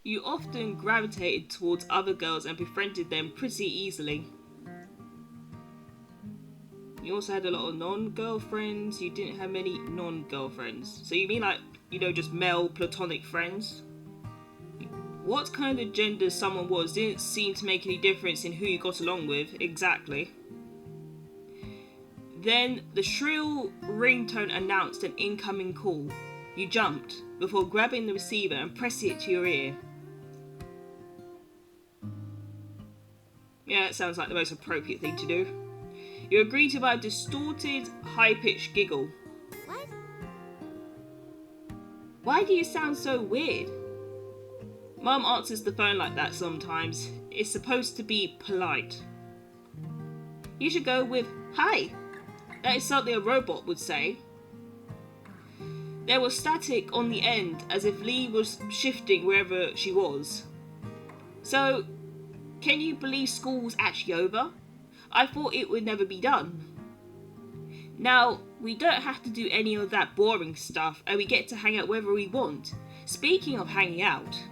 You often gravitated towards other girls and befriended them pretty easily. You also had a lot of non-girlfriends. You didn't have many non-girlfriends. So you mean like, just male platonic friends? What kind of gender someone was didn't seem to make any difference in who you got along with, exactly. Then the shrill ringtone announced an incoming call. You jumped, before grabbing the receiver and pressing it to your ear. Yeah, it sounds like the most appropriate thing to do. You are greeted by a distorted, high-pitched giggle. What? Why do you sound so weird? Mum answers the phone like that sometimes. It's supposed to be polite. You should go with, "Hi." That is something a robot would say. There was static on the end, as if Lee was shifting wherever she was. So, can you believe school was actually over? I thought it would never be done. Now, we don't have to do any of that boring stuff, and we get to hang out wherever we want. Speaking of hanging out,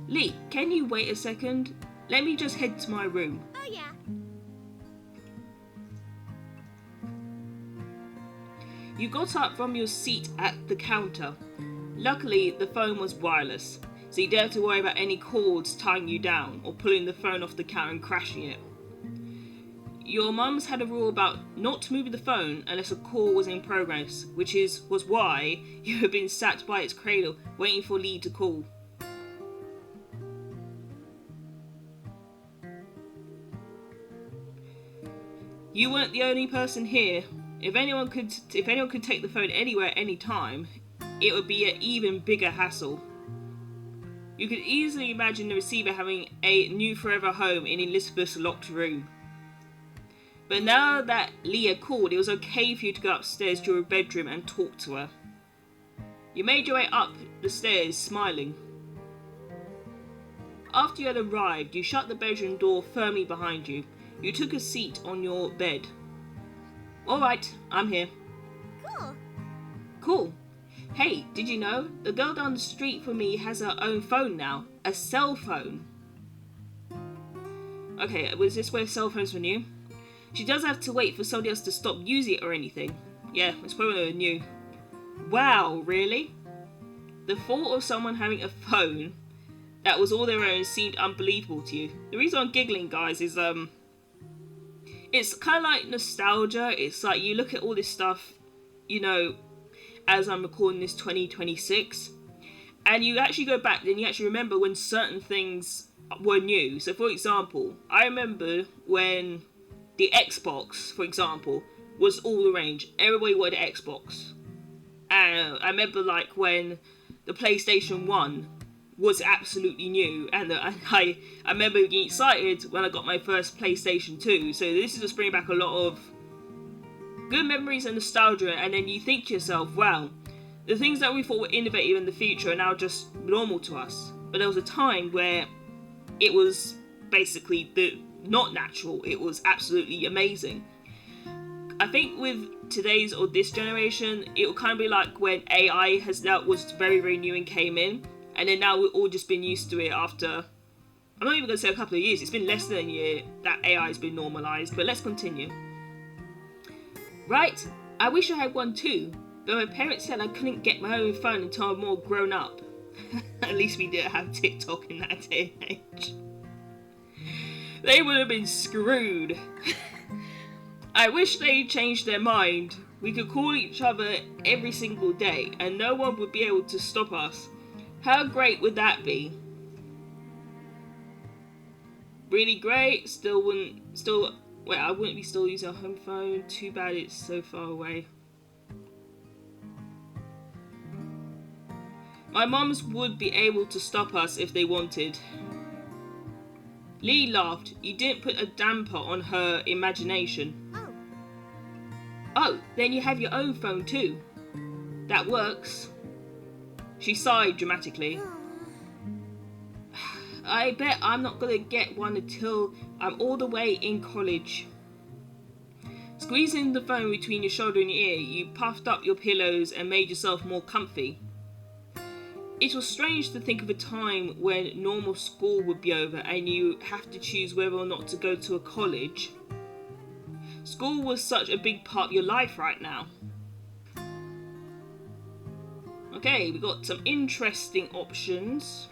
Lee, can you wait a second? Let me just head to my room. Oh yeah. You got up from your seat at the counter. Luckily, the phone was wireless, so you didn't have to worry about any cords tying you down or pulling the phone off the counter and crashing it. Your mum's had a rule about not moving the phone unless a call was in progress, which was why you had been sat by its cradle waiting for Lee to call. You weren't the only person here. If anyone could take the phone anywhere, anytime, it would be an even bigger hassle. You could easily imagine the receiver having a new forever home in Elizabeth's locked room. But now that Leah called, it was okay for you to go upstairs to your bedroom and talk to her. You made your way up the stairs, smiling. After you had arrived, you shut the bedroom door firmly behind you. You took a seat on your bed. Alright, I'm here. Cool. Cool. Hey, did you know? The girl down the street from me has her own phone now. A cell phone. Okay, was this where cell phones were new? She doesn't have to wait for somebody else to stop using it or anything. Yeah, it's probably when they were new. Wow, really? The thought of someone having a phone that was all their own seemed unbelievable to you. The reason I'm giggling, guys, is it's kind of like nostalgia. It's like you look at all this stuff, as I'm recording this 2026, and you actually go back and you actually remember when certain things were new. So, for example, I remember when the Xbox, for example, was all the rage. Everybody wanted an Xbox. And I remember like when the PlayStation 1 was absolutely new, and I remember getting excited when I got my first PlayStation 2. So this is just bringing back a lot of good memories and nostalgia, and then you think to yourself, wow, the things that we thought were innovative in the future are now just normal to us. But there was a time where it was basically not natural. It was absolutely amazing. I think with today's or this generation, it will kind of be like when AI was very, very new and came in, and then now we've all just been used to it after, I'm not even going to say a couple of years, it's been less than a year that AI has been normalised, but let's continue. Right, I wish I had one too, but my parents said I couldn't get my own phone until I'm more grown up. At least we didn't have TikTok in that day and age. They would have been screwed. I wish they changed their mind. We could call each other every single day and no one would be able to stop us. How great would that be? Really great. I wouldn't be still using a home phone. Too bad it's so far away. My mums would be able to stop us if they wanted. Lee laughed. You didn't put a damper on her imagination. Oh, then you have your own phone too. That works. She sighed dramatically. I bet I'm not gonna get one until I'm all the way in college. Squeezing the phone between your shoulder and your ear, you puffed up your pillows and made yourself more comfy. It was strange to think of a time when normal school would be over and you have to choose whether or not to go to a college. School was such a big part of your life right now. Okay, we got some interesting options.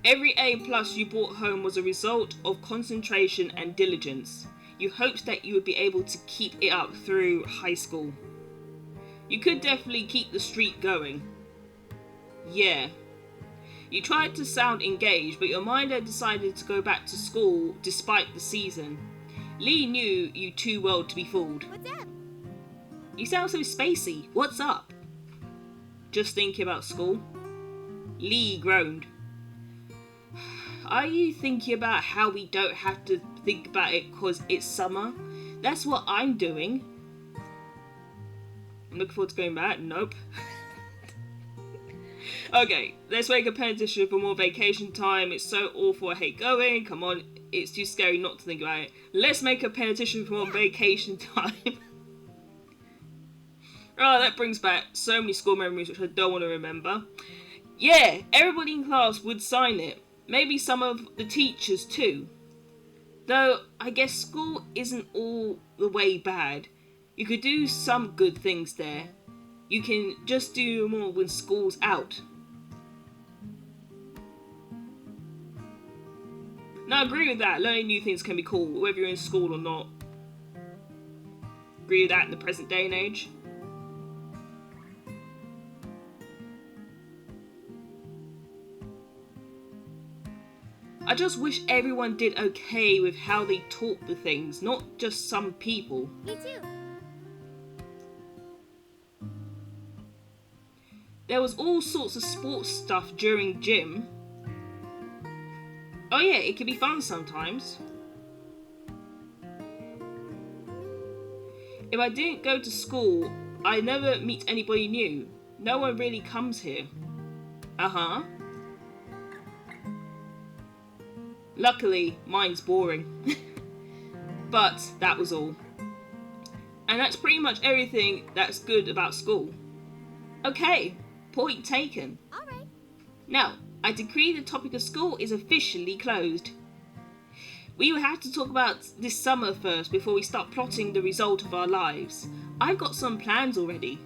Every A+ you brought home was a result of concentration and diligence. You hoped that you would be able to keep it up through high school. You could definitely keep the streak going. Yeah. You tried to sound engaged, but your mind had decided to go back to school despite the season. Lee knew you too well to be fooled. What's up? You sound so spacey. What's up? Just thinking about school. Lee groaned. Are you thinking about how we don't have to think about it because it's summer? That's what I'm doing. I'm looking forward to going back. Nope. Okay, let's make a petition for more vacation time. It's so awful, I hate going. Come on, it's too scary not to think about it. Let's make a petition for more vacation time. Oh, that brings back so many school memories which I don't want to remember. Yeah, everybody in class would sign it. Maybe some of the teachers too. Though, I guess school isn't all the way bad. You could do some good things there. You can just do more when school's out. Now, I agree with that. Learning new things can be cool, whether you're in school or not. Agree with that in the present day and age. I just wish everyone did okay with how they taught the things, not just some people. Me too. There was all sorts of sports stuff during gym. Oh yeah, it can be fun sometimes. If I didn't go to school, I'd never meet anybody new. No one really comes here. Uh-huh. Luckily, mine's boring. But that was all. And that's pretty much everything that's good about school. Okay, point taken. Alright. Now, I decree the topic of school is officially closed. We will have to talk about this summer first before we start plotting the result of our lives. I've got some plans already.